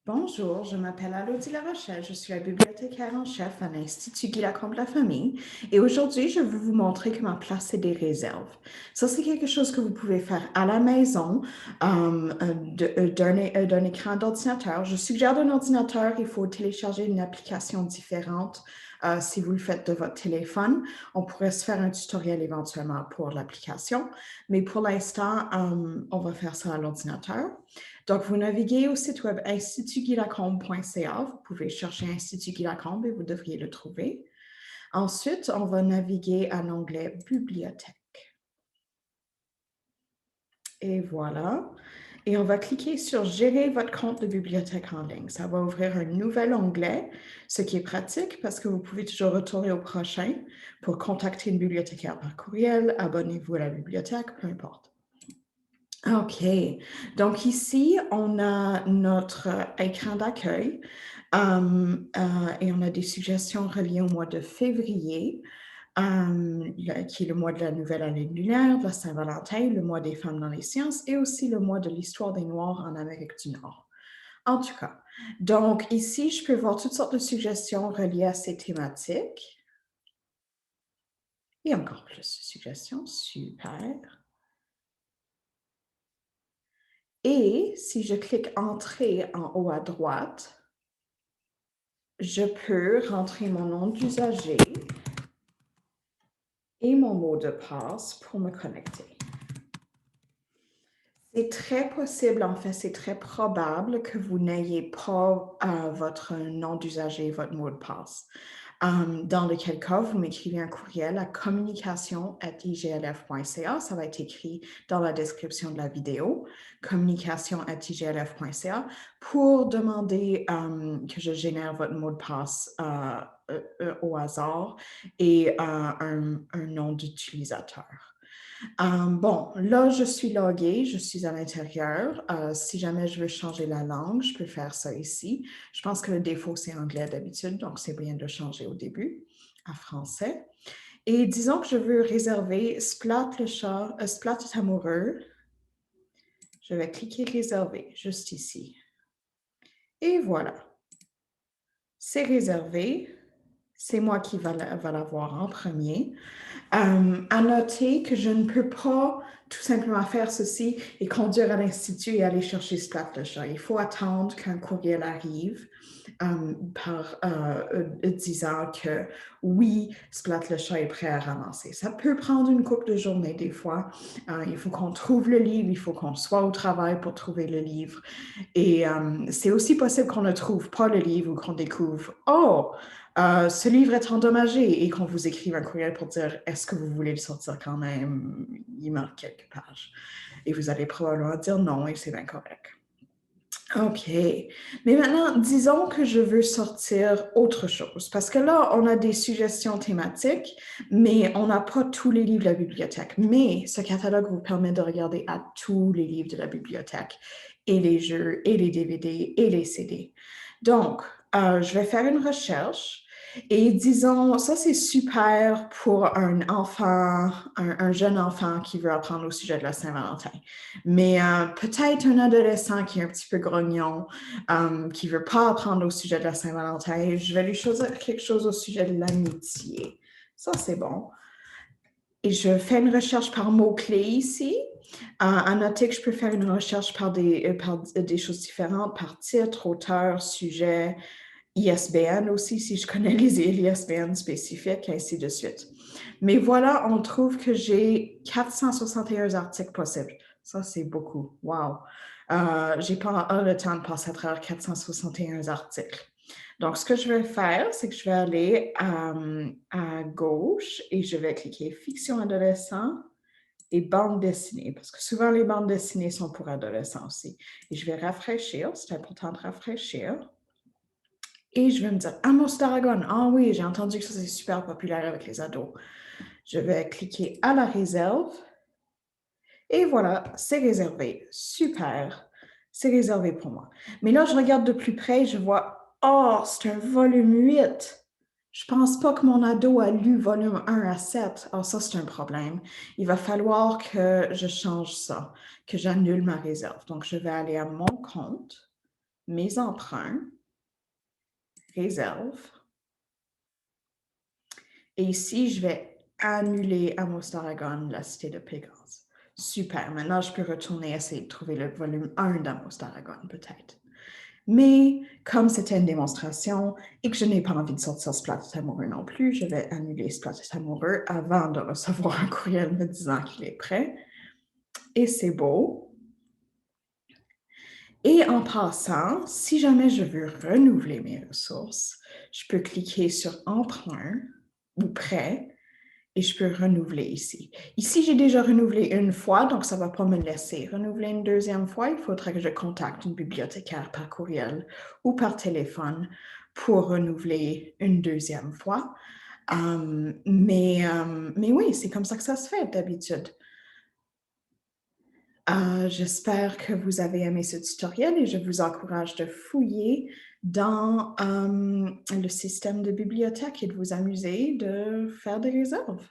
Bonjour, je m'appelle Alodie Larochelle, je suis la bibliothécaire en chef à l'Institut Guy Lacombe de la Famille et aujourd'hui, je veux vous montrer comment placer des réserves. Ça, c'est quelque chose que vous pouvez faire à la maison d'un écran d'ordinateur. Je suggère d'un ordinateur, il faut télécharger une application différente. Si vous le faites de votre téléphone, on pourrait se faire un tutoriel éventuellement pour l'application, mais pour l'instant, on va faire ça à l'ordinateur. Donc, vous naviguez au site web institutguylacombe.ca. Vous pouvez chercher Institut Guy Lacombe et vous devriez le trouver. Ensuite, on va naviguer à l'onglet Bibliothèque. Et voilà. Et on va cliquer sur Gérer votre compte de bibliothèque en ligne. Ça va ouvrir un nouvel onglet, ce qui est pratique parce que vous pouvez toujours retourner au prochain pour contacter une bibliothécaire par courriel, abonnez-vous à la bibliothèque, peu importe. OK. Donc ici, on a notre écran d'accueil et on a des suggestions reliées au mois de février, qui est le mois de la nouvelle année lunaire, de la Saint-Valentin, le mois des femmes dans les sciences et aussi le mois de l'histoire des Noirs en Amérique du Nord. En tout cas, donc ici, je peux voir toutes sortes de suggestions reliées à ces thématiques. Et encore plus de suggestions, super. Et si je clique Entrer en haut à droite, je peux rentrer mon nom d'usager et mon mot de passe pour me connecter. C'est très possible, en fait, c'est très probable que vous n'ayez pas votre nom d'usager et votre mot de passe. Dans lequel cas, vous m'écrivez un courriel à communication@iglf.ca. Ça va être écrit dans la description de la vidéo, communication@iglf.ca, pour demander que je génère votre mot de passe au hasard et un nom d'utilisateur. Bon, là, je suis loguée, je suis à l'intérieur. Si jamais je veux changer la langue, je peux faire ça ici. Je pense que le défaut, c'est anglais d'habitude, donc c'est bien de changer au début à français. Et disons que je veux réserver Splat le chat, Splat est amoureux. Je vais cliquer réserver juste ici. Et voilà. C'est réservé. C'est moi qui va l'avoir en premier. À noter que je ne peux pas tout simplement faire ceci et conduire à l'Institut et aller chercher Splat le chat. Il faut attendre qu'un courriel arrive disant que oui, Splat le chat est prêt à ramasser. Ça peut prendre une couple de journées des fois. Il faut qu'on trouve le livre, il faut qu'on soit au travail pour trouver le livre. Et c'est aussi possible qu'on ne trouve pas le livre ou qu'on découvre, oh, ce livre est endommagé et qu'on vous écrive un courriel pour dire, est-ce que vous voulez le sortir quand même? Il manque quelques pages. Et vous allez probablement dire non et c'est bien correct. OK. Mais maintenant, disons que je veux sortir autre chose, parce que là, on a des suggestions thématiques, mais on n'a pas tous les livres de la bibliothèque. Mais ce catalogue vous permet de regarder à tous les livres de la bibliothèque, et les jeux, et les DVD, et les CD. Donc, je vais faire une recherche. Et disons, ça c'est super pour un enfant, un jeune enfant qui veut apprendre au sujet de la Saint-Valentin. Mais peut-être un adolescent qui est un petit peu grognon, qui ne veut pas apprendre au sujet de la Saint-Valentin, je vais lui choisir quelque chose au sujet de l'amitié. Ça, c'est bon. Et je fais une recherche par mots-clés ici. À noter que je peux faire une recherche par des choses différentes, par titre, auteur, sujet, ISBN aussi, si je connais les ISBN spécifiques, ainsi de suite. Mais voilà, on trouve que j'ai 461 articles possibles. Ça, c'est beaucoup. Wow! J'ai pas le temps de passer à travers 461 articles. Donc, ce que je vais faire, c'est que je vais aller à gauche et je vais cliquer Fiction adolescent et bande dessinée, parce que souvent les bandes dessinées sont pour adolescents aussi. Et je vais rafraîchir, c'est important de rafraîchir. Et je vais me dire, Amos d'Aragon, ah oui, j'ai entendu que ça c'est super populaire avec les ados. Je vais cliquer à la réserve. Et voilà, c'est réservé. Super. C'est réservé pour moi. Mais là, je regarde de plus près, je vois, oh, c'est un volume 8. Je pense pas que mon ado a lu volume 1 à 7. Alors ça, c'est un problème. Il va falloir que je change ça, que j'annule ma réserve. Donc, je vais aller à mon compte. mes emprunts, réserve. Et ici, je vais annuler Amos d'Aragon, la cité de Pégase. Super, maintenant je peux retourner essayer de trouver le volume 1 d'Amos d'Aragon, peut-être. Mais comme c'était une démonstration et que je n'ai pas envie de sortir Splatet amoureux non plus, je vais annuler Splatet amoureux avant de recevoir un courriel me disant qu'il est prêt. Et c'est beau. Et en passant, si jamais je veux renouveler mes ressources, je peux cliquer sur Emprunt ou Prêt et je peux renouveler ici. Ici, j'ai déjà renouvelé une fois, donc ça ne va pas me laisser renouveler une deuxième fois. Il faudrait que je contacte une bibliothécaire par courriel ou par téléphone pour renouveler une deuxième fois. Mais oui, c'est comme ça que ça se fait d'habitude. J'espère que vous avez aimé ce tutoriel et je vous encourage de fouiller dans le système de bibliothèque et de vous amuser de faire des réserves.